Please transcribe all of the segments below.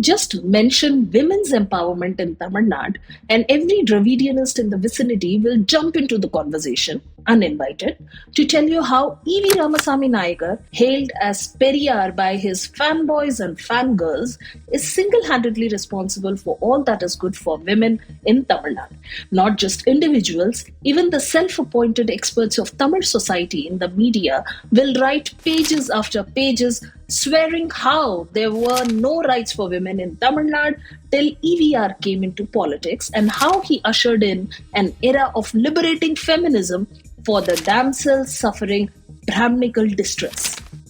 Just mention women's empowerment in Tamil Nadu, and every Dravidianist in the vicinity will jump into the conversation, uninvited, to tell you how EV Ramasamy Naicker, hailed as Periyar by his fanboys and fangirls, is single-handedly responsible for all that is good for women in Tamil Nadu. Not just individuals, even the self-appointed experts of Tamil society in the media will write pages after pages swearing how there were no rights for women in Tamil Nadu till EVR came into politics, and how he ushered in an era of liberating feminism for the damsels suffering Brahminical distress.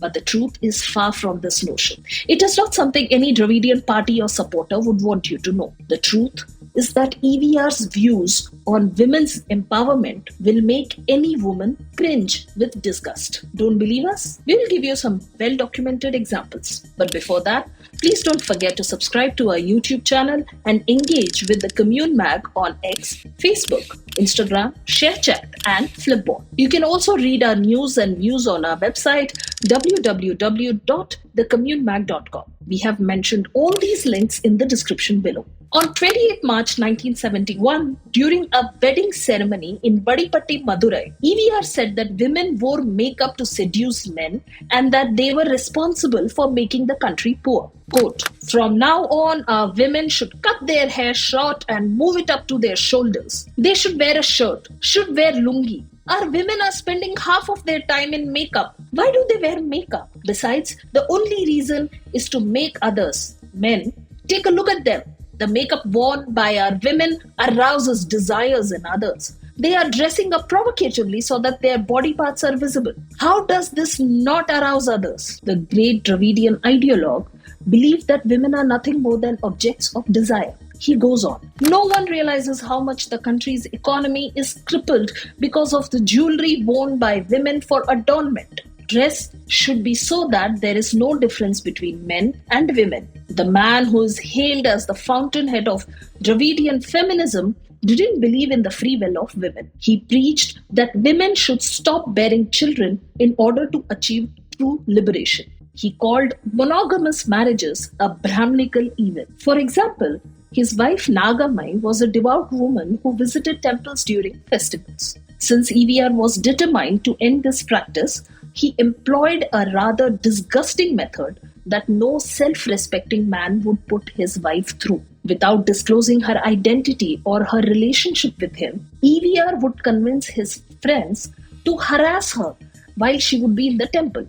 But the truth is far from this notion. It is not something any Dravidian party or supporter would want you to know. The truth is that EVR's views on women's empowerment will make any woman cringe with disgust. Don't believe us? We will give you some well-documented examples. But before that, please don't forget to subscribe to our YouTube channel and engage with the Commune mag on X, Facebook, Instagram, ShareChat, and Flipboard. You can also read our news and views on our website www.thecommunemag.com. We have mentioned all these links in the description below. On 28 March 1971, during a wedding ceremony in Badipatti, Madurai, EVR said that women wore makeup to seduce men and that they were responsible for making the country poor. Quote, "From now on, our women should cut their hair short and move it up to their shoulders. They should wear a shirt, should wear lungi. Our women are spending half of their time in makeup. Why do they wear makeup? Besides, the only reason is to make others, men, take a look at them. The makeup worn by our women arouses desires in others. They are dressing up provocatively so that their body parts are visible. How does this not arouse others?" The great Dravidian ideologue believed that women are nothing more than objects of desire. He goes on, "No one realizes how much the country's economy is crippled because of the jewelry worn by women for adornment. Dress should be so that there is no difference between men and women." The man who is hailed as the fountainhead of Dravidian feminism didn't believe in the free will of women. He preached that women should stop bearing children in order to achieve true liberation. He called monogamous marriages a Brahminical evil. For example, his wife Nagamai was a devout woman who visited temples during festivals. Since EVR was determined to end this practice, he employed a rather disgusting method that no self-respecting man would put his wife through. Without disclosing her identity or her relationship with him, EVR would convince his friends to harass her while she would be in the temple.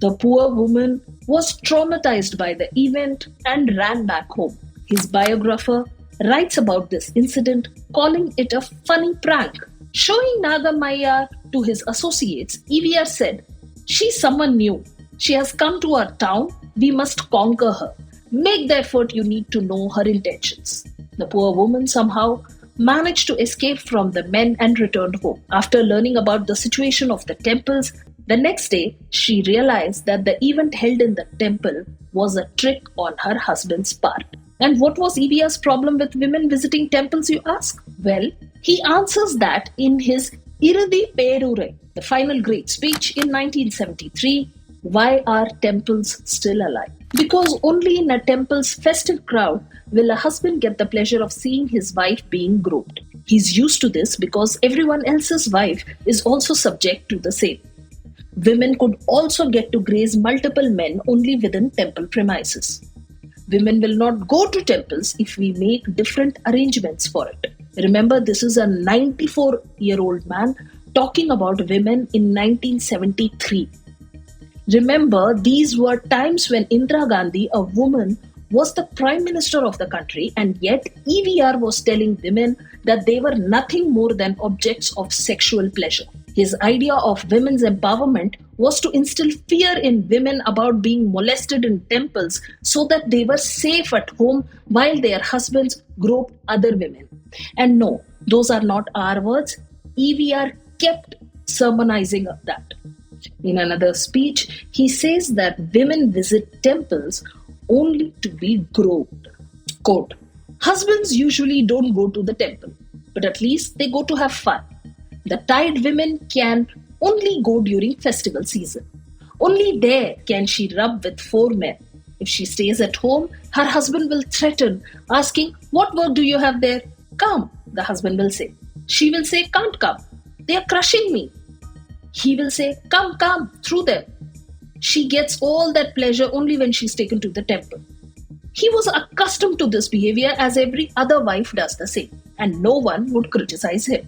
The poor woman was traumatized by the event and ran back home. His biographer writes about this incident, calling it a funny prank. Showing Nagamaya to his associates, EVR said, "She's someone new. She has come to our town. We must conquer her. Make the effort. You need to know her intentions." The poor woman somehow managed to escape from the men and returned home. After learning about the situation of the temples, the next day she realized that the event held in the temple was a trick on her husband's part. And what was EVR's problem with women visiting temples, you ask? Well, he answers that in his Irudi Perurai, the final great speech in 1973, Why Are Temples Still Alive? Because only in a temple's festive crowd will a husband get the pleasure of seeing his wife being groped. He's used to this because everyone else's wife is also subject to the same. Women could also get to graze multiple men only within temple premises. Women will not go to temples if we make different arrangements for it. Remember, this is a 94-year-old man talking about women in 1973. Remember, these were times when Indira Gandhi, a woman, was the Prime Minister of the country, and yet EVR was telling women that they were nothing more than objects of sexual pleasure. His idea of women's empowerment was to instill fear in women about being molested in temples so that they were safe at home while their husbands groped other women. And no, those are not our words. EVR kept sermonizing that. In another speech, he says that women visit temples only to be groped. Quote, "Husbands usually don't go to the temple, but at least they go to have fun. The tied women can only go during festival season. Only there can she rub with 4 men. If she stays at home, her husband will threaten, asking, "What work do you have there?" "Come," the husband will say. She will say, "Can't come. They are crushing me." He will say, "Come, come, through them." She gets all that pleasure only when she's taken to the temple. He was accustomed to this behavior as every other wife does the same, and no one would criticize him.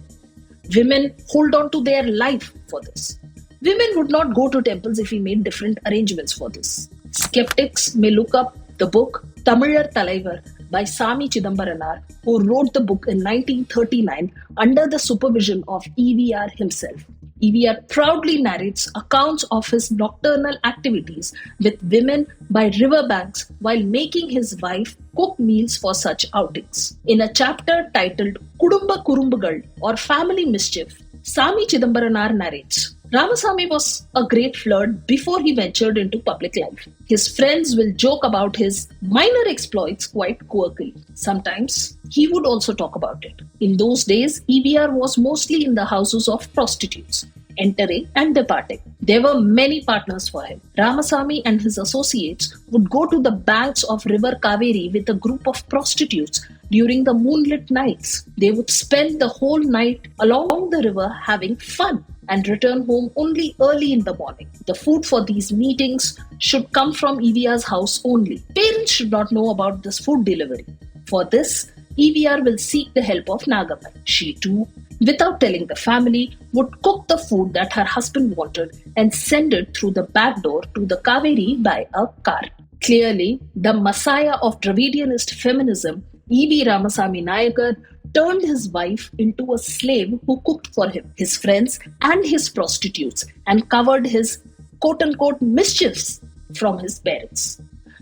Women hold on to their life for this. Women would not go to temples if he made different arrangements for this. Skeptics may look up the book Tamizhar Talaivar by Sami Chidambaranar, who wrote the book in 1939 under the supervision of EVR himself. EVR proudly narrates accounts of his nocturnal activities with women by riverbanks while making his wife cook meals for such outings. In a chapter titled Kudumba Kurumbugal or Family Mischief, Sami Chidambaranar narrates, Ramasamy was a great flirt before he ventured into public life. His friends will joke about his minor exploits quite quirkily. Sometimes he would also talk about it. In those days, EVR was mostly in the houses of prostitutes, entering and departing. There were many partners for him. Ramasamy and his associates would go to the banks of River Kaveri with a group of prostitutes during the moonlit nights. They would spend the whole night along the river having fun and return home only early in the morning. The food for these meetings should come from EVR's house only. Parents should not know about this food delivery. For this, EVR will seek the help of Nagamai. She too, without telling the family, would cook the food that her husband wanted and send it through the back door to the Kaveri by a car. Clearly, the messiah of Dravidianist feminism, EV Ramasamy Naicker, turned his wife into a slave who cooked for him, his friends and his prostitutes, and covered his quote-unquote mischiefs from his parents.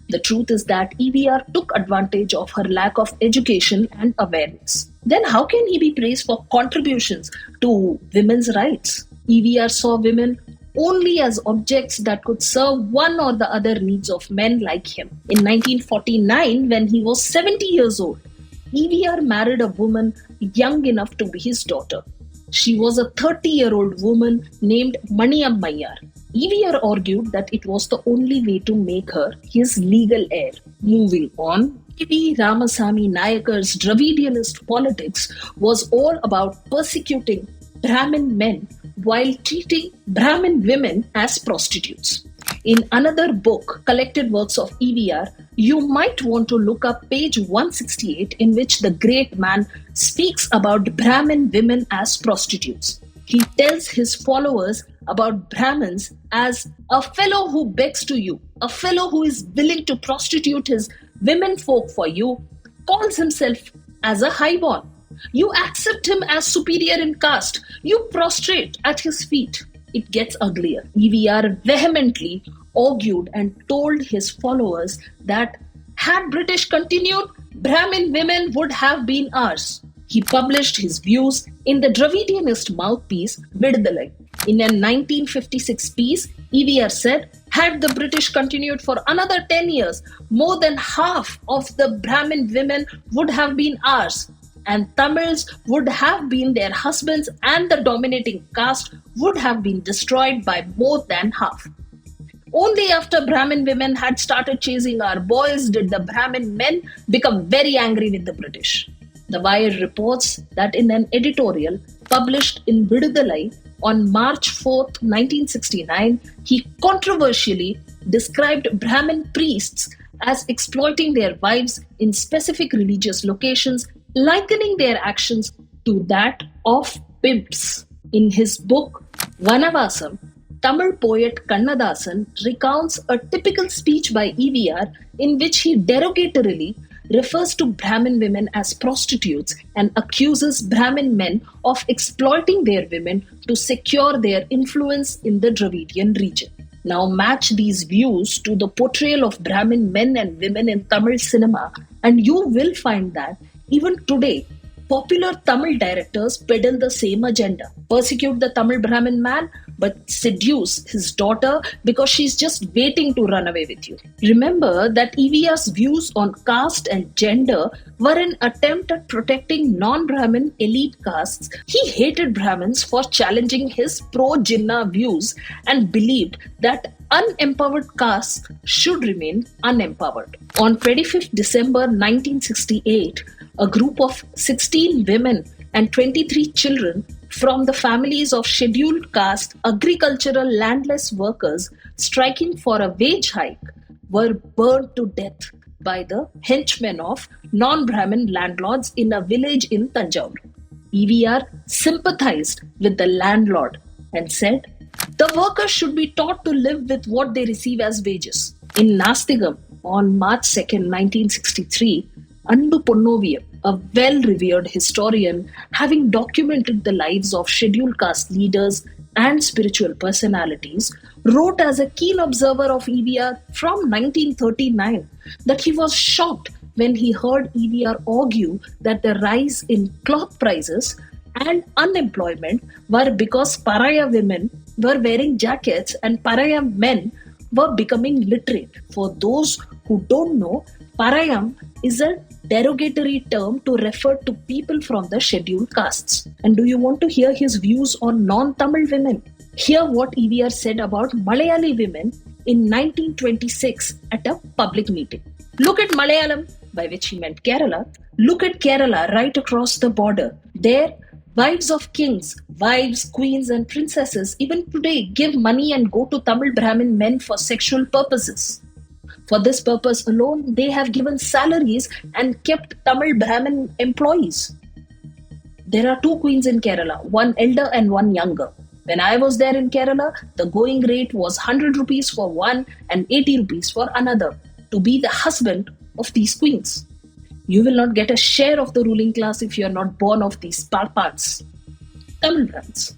The truth is that EVR took advantage of her lack of education and awareness. Then how can he be praised for contributions to women's rights? EVR saw women only as objects that could serve one or the other needs of men like him. In 1949, when he was 70 years old, EVR married a woman young enough to be his daughter. She was a 30-year-old woman named Maniammayar. EVR argued that it was the only way to make her his legal heir. Moving on, EV Ramasamy Naicker's Dravidianist politics was all about persecuting Brahmin men while treating Brahmin women as prostitutes. In another book, Collected Works of EVR, you might want to look up page 168, in which the great man speaks about Brahmin women as prostitutes. He tells his followers about Brahmins as a fellow who begs to you, a fellow who is willing to prostitute his women folk for you, calls himself as a highborn. You accept him as superior in caste. You prostrate at his feet. It gets uglier. EVR vehemently argued and told his followers that had British continued, Brahmin women would have been ours. He published his views in the Dravidianist mouthpiece, Vidudalai. In a 1956 piece, EVR said, had the British continued for another 10 years, more than half of the Brahmin women would have been ours, and Tamils would have been their husbands, and the dominating caste would have been destroyed by more than half. Only after Brahmin women had started chasing our boys did the Brahmin men become very angry with the British. The Wire reports that in an editorial published in Vidudalai on March 4, 1969, he controversially described Brahmin priests as exploiting their wives in specific religious locations, likening their actions to that of pimps. In his book, Vanavasam, Tamil poet Kannadasan recounts a typical speech by EVR in which he derogatorily refers to Brahmin women as prostitutes and accuses Brahmin men of exploiting their women to secure their influence in the Dravidian region. Now match these views to the portrayal of Brahmin men and women in Tamil cinema, and you will find that even today, popular Tamil directors peddle the same agenda. Persecute the Tamil Brahmin man, but seduce his daughter because she's just waiting to run away with you. Remember that EVR's views on caste and gender were an attempt at protecting non-Brahmin elite castes. He hated Brahmins for challenging his pro-Jinnah views and believed that unempowered castes should remain unempowered. On 25th December 1968, a group of 16 women and 23 children from the families of scheduled caste agricultural landless workers striking for a wage hike were burned to death by the henchmen of non-Brahmin landlords in a village in Tanjore. EVR sympathized with the landlord and said, the workers should be taught to live with what they receive as wages. In Nastigam, on March 2nd, 1963, Andu Ponnoviyam, a well-revered historian having documented the lives of scheduled caste leaders and spiritual personalities, wrote as a keen observer of EVR from 1939 that he was shocked when he heard EVR argue that the rise in cloth prices and unemployment were because pariah women were wearing jackets and pariah men were becoming literate. For those who don't know, parayam is a derogatory term to refer to people from the scheduled castes. And do you want to hear his views on non-Tamil women? Hear what EVR said about Malayali women in 1926 at a public meeting. Look at Malayalam, by which he meant Kerala. Look at Kerala right across the border. There, wives of kings, wives, queens and princesses even today give money and go to Tamil Brahmin men for sexual purposes. For this purpose alone, they have given salaries and kept Tamil Brahmin employees. There are two queens in Kerala, one elder and one younger. When I was there in Kerala, the going rate was 100 rupees for one and 80 rupees for another to be the husband of these queens. You will not get a share of the ruling class if you are not born of these parts. Tamil Brahmins.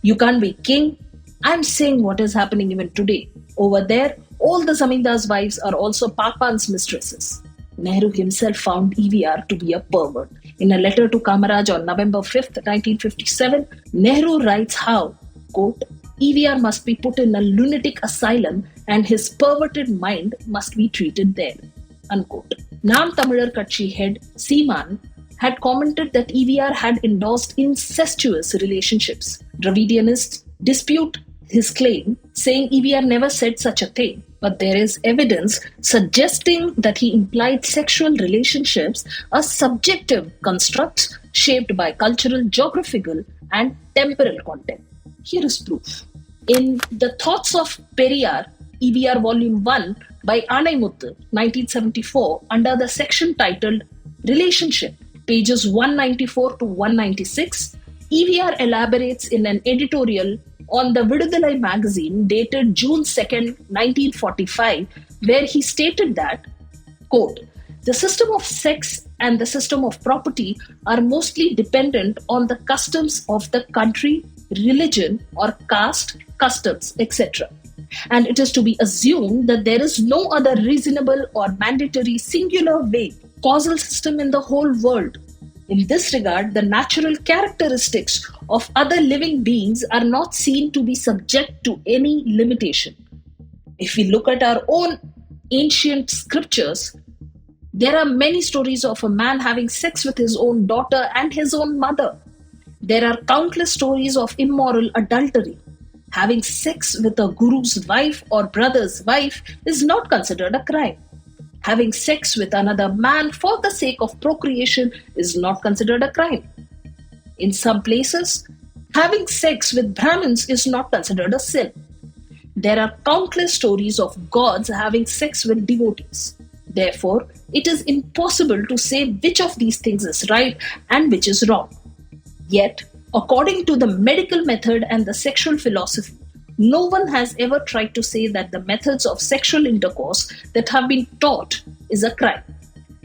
You can't be king. I'm saying what is happening even today. Over there, all the Zamindars' wives are also Parpan's mistresses. Nehru himself found EVR to be a pervert. In a letter to Kamaraj on November 5th, 1957, Nehru writes how, quote, EVR must be put in a lunatic asylum and his perverted mind must be treated there, unquote. Nam Tamilar Katchi head Seeman had commented that EVR had endorsed incestuous relationships. Dravidianists dispute his claim, saying EVR never said such a thing. But there is evidence suggesting that he implied sexual relationships are subjective constructs shaped by cultural, geographical, and temporal content. Here is proof. In The Thoughts of Periyar, EVR Volume 1 by Anaimuthu, 1974, under the section titled Relationship, pages 194 to 196, EVR elaborates in an editorial on the Vidudalai magazine dated June 2nd, 1945, where he stated that, quote, the system of sex and the system of property are mostly dependent on the customs of the country, religion or caste, customs, etc. And it is to be assumed that there is no other reasonable or mandatory singular way, causal system in the whole world. In this regard, the natural characteristics of other living beings are not seen to be subject to any limitation. If we look at our own ancient scriptures, there are many stories of a man having sex with his own daughter and his own mother. There are countless stories of immoral adultery. Having sex with a guru's wife or brother's wife is not considered a crime. Having sex with another man for the sake of procreation is not considered a crime. In some places, having sex with Brahmins is not considered a sin. There are countless stories of gods having sex with devotees. Therefore, it is impossible to say which of these things is right and which is wrong. Yet, according to the medical method and the sexual philosophy, no one has ever tried to say that the methods of sexual intercourse that have been taught is a crime.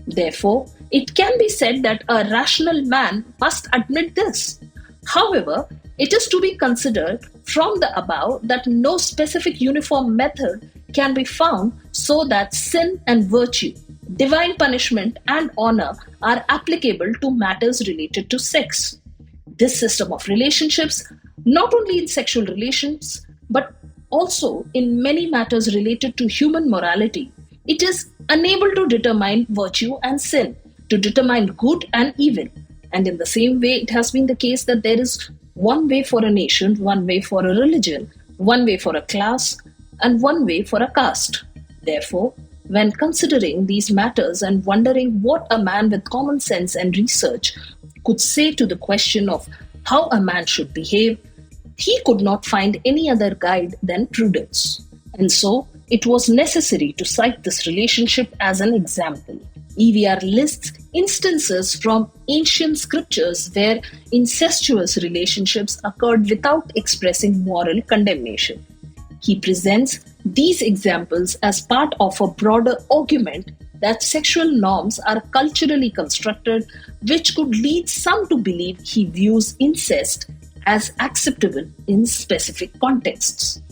Therefore, it can be said that a rational man must admit this. However, it is to be considered from the above that no specific uniform method can be found so that sin and virtue, divine punishment and honor are applicable to matters related to sex. This system of relationships, not only in sexual relations, but also in many matters related to human morality, it is unable to determine virtue and sin, to determine good and evil. And in the same way, it has been the case that there is one way for a nation, one way for a religion, one way for a class, and one way for a caste. Therefore, when considering these matters and wondering what a man with common sense and research could say to the question of how a man should behave, he could not find any other guide than prudence. And so, it was necessary to cite this relationship as an example. EVR lists instances from ancient scriptures where incestuous relationships occurred without expressing moral condemnation. He presents these examples as part of a broader argument that sexual norms are culturally constructed, which could lead some to believe he views incest as acceptable in specific contexts.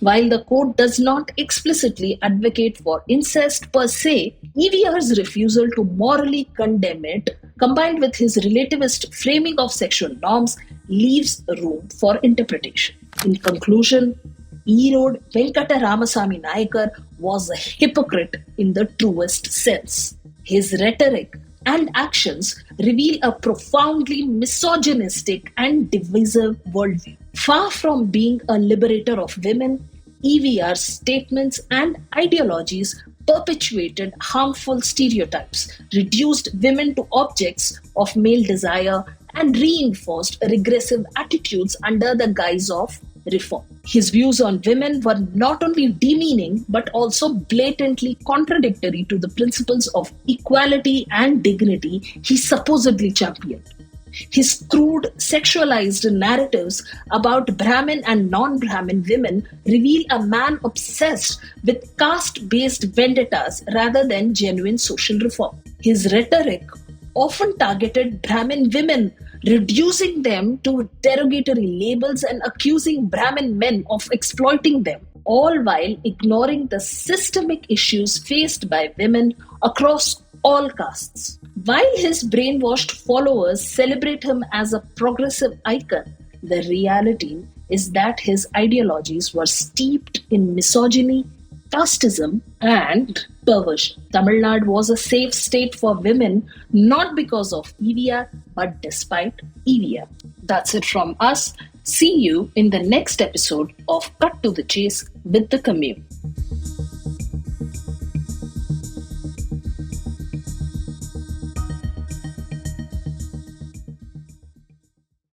While the code does not explicitly advocate for incest per se, EVR's refusal to morally condemn it, combined with his relativist framing of sexual norms, leaves room for interpretation. In conclusion, E. Venkata Ramasamy Naicker was a hypocrite in the truest sense. His rhetoric and actions reveal a profoundly misogynistic and divisive worldview. Far from being a liberator of women, EVR's statements and ideologies perpetuated harmful stereotypes, reduced women to objects of male desire, and reinforced regressive attitudes under the guise of reform. His views on women were not only demeaning but also blatantly contradictory to the principles of equality and dignity he supposedly championed. His crude, sexualized narratives about Brahmin and non-Brahmin women reveal a man obsessed with caste-based vendettas rather than genuine social reform. His rhetoric often targeted Brahmin women, reducing them to derogatory labels and accusing Brahmin men of exploiting them, all while ignoring the systemic issues faced by women across all castes. While his brainwashed followers celebrate him as a progressive icon, the reality is that his ideologies were steeped in misogyny, casteism, and perversion. Tamil Nadu was a safe state for women, not because of EVR, but despite EVR. That's it from us. See you in the next episode of Cut to the Chase with the Commune.